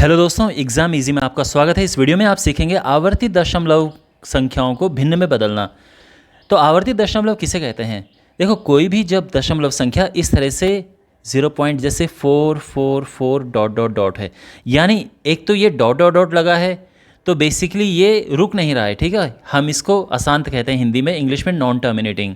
Hello दोस्तों, exam easy में आपका स्वागत है। इस वीडियो में आप सीखेंगे आवर्ती दशमलव संख्याओं को भिन्न में बदलना। तो आवर्ती दशमलव किसे कहते हैं? देखो, कोई भी जब दशमलव संख्या इस तरह से 0 पॉइंट जैसे 444 डॉट डॉट डॉट है, यानी एक तो ये डॉट डॉट डॉट लगा है, तो बेसिकली ये रुक नहीं रहा है। ठीक है, हम इसको अशांत कहते हैं हिंदी में, इंग्लिश में नॉन टर्मिनेटिंग।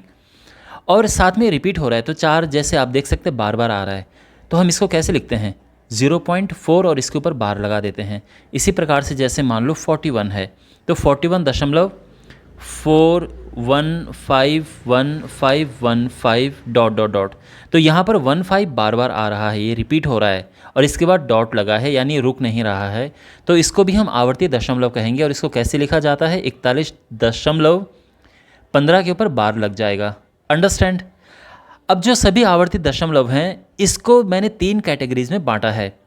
और साथ में रिपीट हो रहा है, तो 4 जैसे आप देख सकते हैं बार बार आ रहा है, तो हम इसको कैसे लिखते हैं? 0.4 और इसके ऊपर बार लगा देते हैं। इसी प्रकार से जैसे मान लो 41 है, तो 41.4151515 डॉट डॉट डॉट। तो यहाँ पर 15 बार बार आ रहा है, ये रिपीट हो रहा है और इसके बाद डॉट लगा है, यानी रुक नहीं रहा है। तो इसको भी हम आवर्ती दशमलव कहेंगे। और इसको कैसे लिखा जाता है? 41.15 के ऊपर बार लग जाएगा। अंडरस्टैंड? अब जो सभी आवर्ती दशमलव हैं, इसको मैंने 3 कैटेगरीज में बांटा है।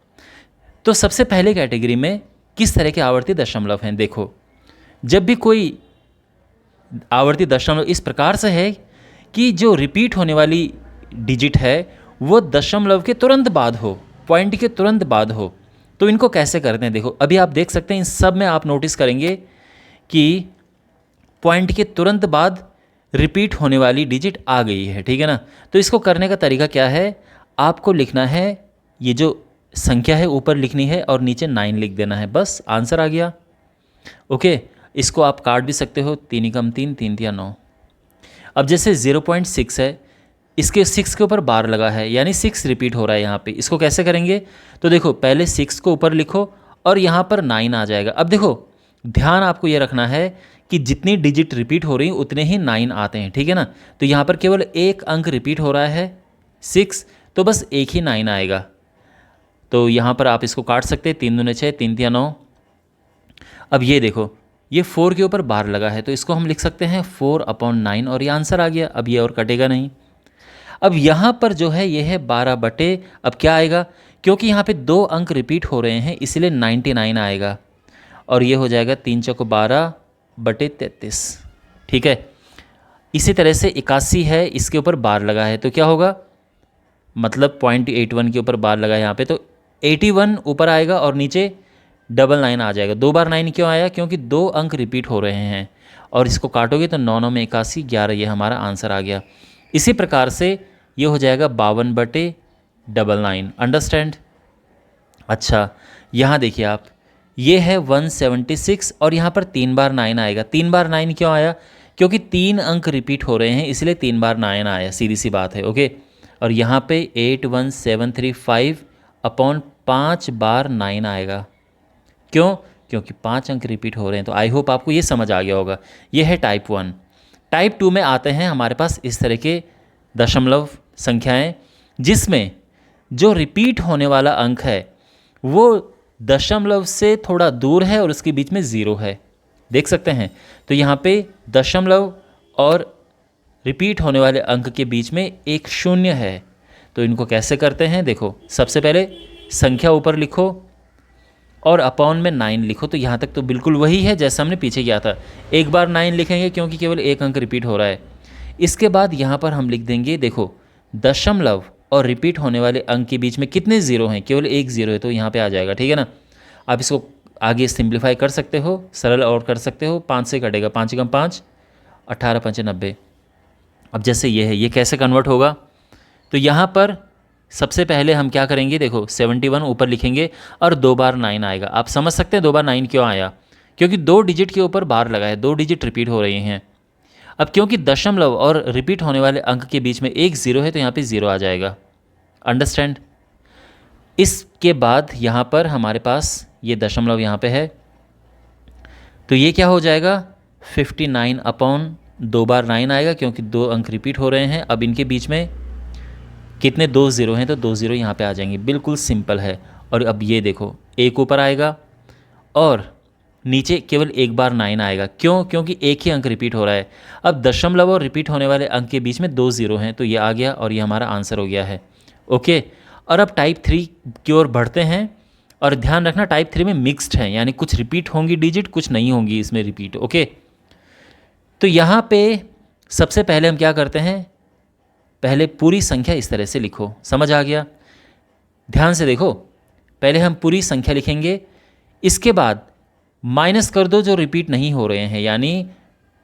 तो सबसे पहले कैटेगरी में किस तरह के आवर्ती दशमलव हैं? देखो, जब भी कोई आवर्ती दशमलव इस प्रकार से है कि जो रिपीट होने वाली डिजिट है वो दशमलव के तुरंत बाद हो, पॉइंट के तुरंत बाद हो, तो इनको कैसे करते हैं? देखो, अभी आप देख सकते हैं इन सब में आप नोटिस करेंगे कि पॉइंट के तुरंत बाद रिपीट होने वाली डिजिट आ गई है। ठीक है ना? तो इसको करने का तरीका क्या है? आपको लिखना है, ये जो संख्या है ऊपर लिखनी है और नीचे 9 लिख देना है, बस आंसर आ गया। ओके, इसको आप काट भी सकते हो, 3 कम 3, 3 या 9। अब जैसे 0.6 है, इसके 6 के ऊपर बार लगा है, यानी 6 रिपीट हो रहा है यहाँ पे। इसको कैसे करेंगे? तो देखो, पहले 6 को ऊपर लिखो और यहाँ पर 9 आ जाएगा। अब देखो, ध्यान आपको ये रखना है कि जितनी डिजिट रिपीट हो रही उतने ही 9 आते हैं। ठीक है ना? तो यहाँ पर केवल एक अंक रिपीट हो रहा है 6, तो बस एक ही 9 आएगा। तो यहाँ पर आप इसको काट सकते हैं, 3 दूने 6, 3 तिया 9। अब ये देखो, ये 4 के ऊपर बार लगा है, तो इसको हम लिख सकते हैं 4/9 और ये आंसर आ गया। अब ये और कटेगा नहीं। अब यहाँ पर जो है ये है 12 अब क्या आएगा? क्योंकि यहाँ पे 2 अंक रिपीट हो रहे हैं, इसलिए 99 आएगा और ये हो जाएगा 3 चौको 12/33। ठीक है? इसी तरह से 81 है, इसके ऊपर बार लगा है, तो क्या होगा? मतलब 0.81 के ऊपर बार लगा है यहाँ पे, तो 81 ऊपर आएगा और नीचे 99 आ जाएगा। 2 बार 9 क्यों आया? क्योंकि 2 अंक रिपीट हो रहे हैं। और इसको काटोगे तो 9 9 में 81, 11, ये हमारा आंसर आ गया। इसी प्रकार से ये हो जाएगा 52/99। अंडरस्टैंड? अच्छा, यहाँ देखिए आप, ये है 176 और यहाँ पर 3 बार 9 आएगा। 3 बार 9 क्यों आया? क्योंकि 3 अंक रिपीट हो रहे हैं, इसलिए 3 बार 9 आया, सीधी सी बात है। ओके, और यहाँ पे 81735 अपॉन 5 बार 9 आएगा। क्यों? क्योंकि 5 अंक रिपीट हो रहे हैं। तो आई होप आपको ये समझ आ गया होगा। ये है टाइप 1। टाइप 2 में आते हैं हमारे पास इस तरह के दशमलव संख्याएं, जिसमें जो रिपीट होने वाला अंक है वो दशमलव से थोड़ा दूर है और उसके बीच में 0 है। देख सकते हैं? तो यहाँ पे दशमलव और रिपीट होने वाले अंक के बीच में एक 0 है। तो इनको कैसे करते हैं? देखो, सबसे पहले संख्या ऊपर लिखो और अपॉन में 9 लिखो। तो यहाँ तक तो बिल्कुल वही है जैसा हमने पीछे किया था। एक बार 9 लिखेंगे क्योंकि केवल एक अंक रिपीट हो रहा है। इसके बाद यहाँ पर हम लिख देंगे, देखो, दशमलव और रिपीट होने वाले अंक के बीच में कितने 0 हैं? केवल एक 0 है, तो यहाँ पे आ जाएगा। ठीक है ना? आप इसको आगे सिंप्लीफाई कर सकते हो, सरल और कर सकते हो। 5 से कटेगा, 5 कम 5, 18 5 90। अब जैसे ये है, ये कैसे कन्वर्ट होगा? तो यहाँ पर सबसे पहले हम क्या करेंगे? देखो, 71 ऊपर लिखेंगे और 2 बार 9 आएगा। आप समझ सकते हैं 2 बार 9 क्यों आया? क्योंकि 2 डिजिट के ऊपर बार लगा है, 2 डिजिट रिपीट हो रही हैं। अब क्योंकि दशमलव और रिपीट होने वाले अंक के बीच में एक 0 है, तो यहाँ पे 0 आ जाएगा। अंडरस्टैंड? इसके बाद यहाँ पर हमारे पास ये दशमलव यहाँ पे है, तो ये क्या हो जाएगा? 59 अपॉन 2 बार 9 आएगा, क्योंकि 2 अंक रिपीट हो रहे हैं। अब इनके बीच में कितने 2 0 हैं, तो 2 0 यहाँ पे आ जाएंगे। बिल्कुल सिंपल है। और अब ये देखो, एक ऊपर आएगा और नीचे केवल एक बार 9 आएगा। क्यों? क्योंकि एक ही अंक रिपीट हो रहा है। अब दशमलव और रिपीट होने वाले अंक के बीच में 2 0 हैं, तो ये आ गया और ये हमारा आंसर हो गया है। ओके, और अब टाइप 3 की ओर बढ़ते हैं। और ध्यान रखना, टाइप 3 में मिक्स्ड है, यानी कुछ रिपीट होंगी डिजिट, कुछ नहीं होंगी इसमें रिपीट। ओके, तो यहाँ पे सबसे पहले हम क्या करते हैं? पहले पूरी संख्या इस तरह से लिखो। समझ आ गया? ध्यान से देखो, पहले हम पूरी संख्या लिखेंगे इसके बाद माइनस कर दो जो रिपीट नहीं हो रहे हैं, यानी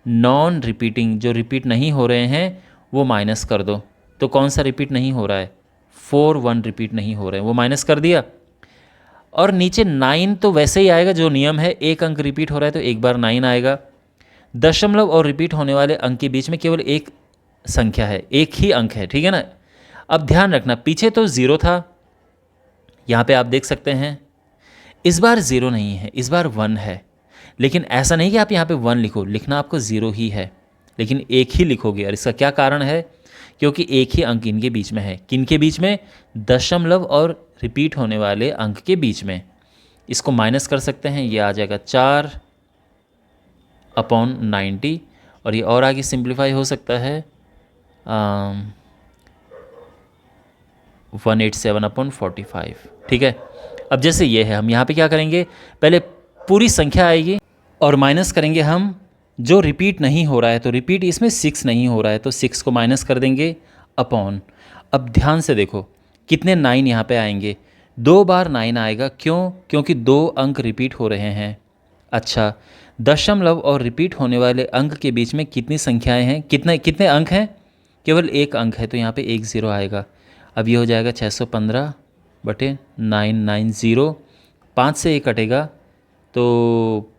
नॉन रिपीटिंग जो रिपीट नहीं हो रहे हैं वो माइनस कर दो। तो कौन सा रिपीट नहीं हो रहा है? 4 1 रिपीट नहीं हो रहे हैं, वो माइनस कर दिया। और नीचे 9 तो वैसे ही आएगा, जो नियम है एक अंक रिपीट हो रहा है तो एक बार 9 आएगा। दशमलव और रिपीट होने वाले अंक के बीच में केवल एक संख्या है, एक ही अंक है, ठीक है ना। अब ध्यान रखना, पीछे तो 0 था, यहाँ पे आप देख सकते हैं। इस बार 0 नहीं है, इस बार 1 है। लेकिन ऐसा नहीं कि आप यहाँ पे 1 लिखो, लिखना आपको 0 ही है, लेकिन एक ही लिखोगे। और इसका क्या कारण है? क्योंकि एक ही अंक इनके बीच में है। किन के बीच में? दशमलव और रिपीट होने वाले अंक के बीच में। इसको माइनस कर सकते हैं, ये आ जाएगा 4/90। और ये और आगे सिंप्लीफाई हो सकता है 187/45, ठीक है। अब जैसे ये है, हम यहाँ पे क्या करेंगे, पहले पूरी संख्या आएगी और माइनस करेंगे हम जो रिपीट नहीं हो रहा है। तो रिपीट इसमें 6 नहीं हो रहा है, तो 6 को माइनस कर देंगे अपॉन। अब ध्यान से देखो कितने 9 यहाँ पे आएंगे, 2 बार 9 आएगा। क्यों? क्योंकि 2 अंक रिपीट हो रहे हैं। अच्छा, दशमलव और रिपीट होने वाले अंक के बीच में कितनी संख्याएं हैं, कितने कितने अंक हैं? केवल एक अंक है, तो यहाँ पे 1 0 आएगा। अब ये हो जाएगा 615/990। 5 से 1 कटेगा तो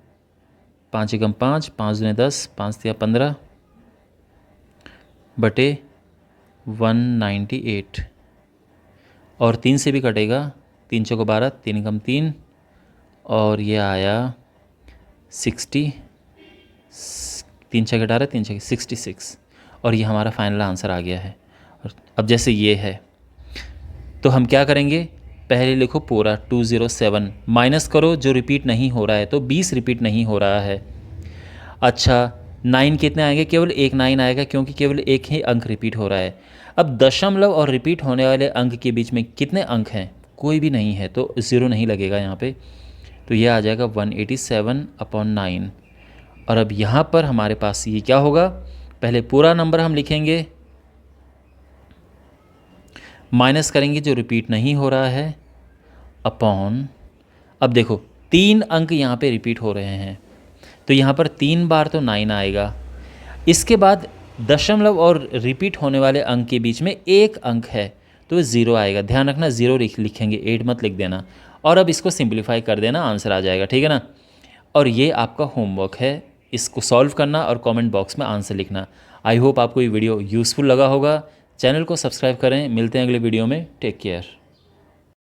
5 एकम 5, 5 दूने 10, 5 तिया 15/198। और 3 से भी कटेगा, 3 चौको 12, 3 एकम 3, और ये आया 60, 3 छः 18, 3 छः 66। और ये हमारा फाइनल आंसर आ गया है। और अब जैसे ये है तो हम क्या करेंगे, पहले लिखो पूरा 207, माइनस करो जो रिपीट नहीं हो रहा है, तो 20 रिपीट नहीं हो रहा है। अच्छा, 9 कितने आएंगे? केवल एक 9 आएगा, क्योंकि केवल एक ही अंक रिपीट हो रहा है। अब दशमलव और रिपीट होने वाले अंक के बीच में कितने अंक हैं? कोई भी नहीं है, तो 0 नहीं लगेगा यहाँ पे। तो ये आ जाएगा 187/9। और अब यहाँ पर हमारे पास ये क्या होगा, पहले पूरा नंबर हम लिखेंगे, माइनस करेंगे जो रिपीट नहीं हो रहा है, अपॉन। अब देखो 3 अंक यहाँ पे रिपीट हो रहे हैं, तो यहाँ पर 3 बार तो 9 आएगा। इसके बाद दशमलव और रिपीट होने वाले अंक के बीच में एक अंक है, तो 0 आएगा। ध्यान रखना 0 लिखेंगे, 8 मत लिख देना। और अब इसको सिंप्लीफाई कर देना, आंसर आ जाएगा, ठीक है ना। और ये आपका होमवर्क है, इसको सॉल्व करना और कमेंट बॉक्स में आंसर लिखना। आई होप आपको ये वीडियो यूज़फुल लगा होगा। चैनल को सब्सक्राइब करें, मिलते हैं अगले वीडियो में। Take care.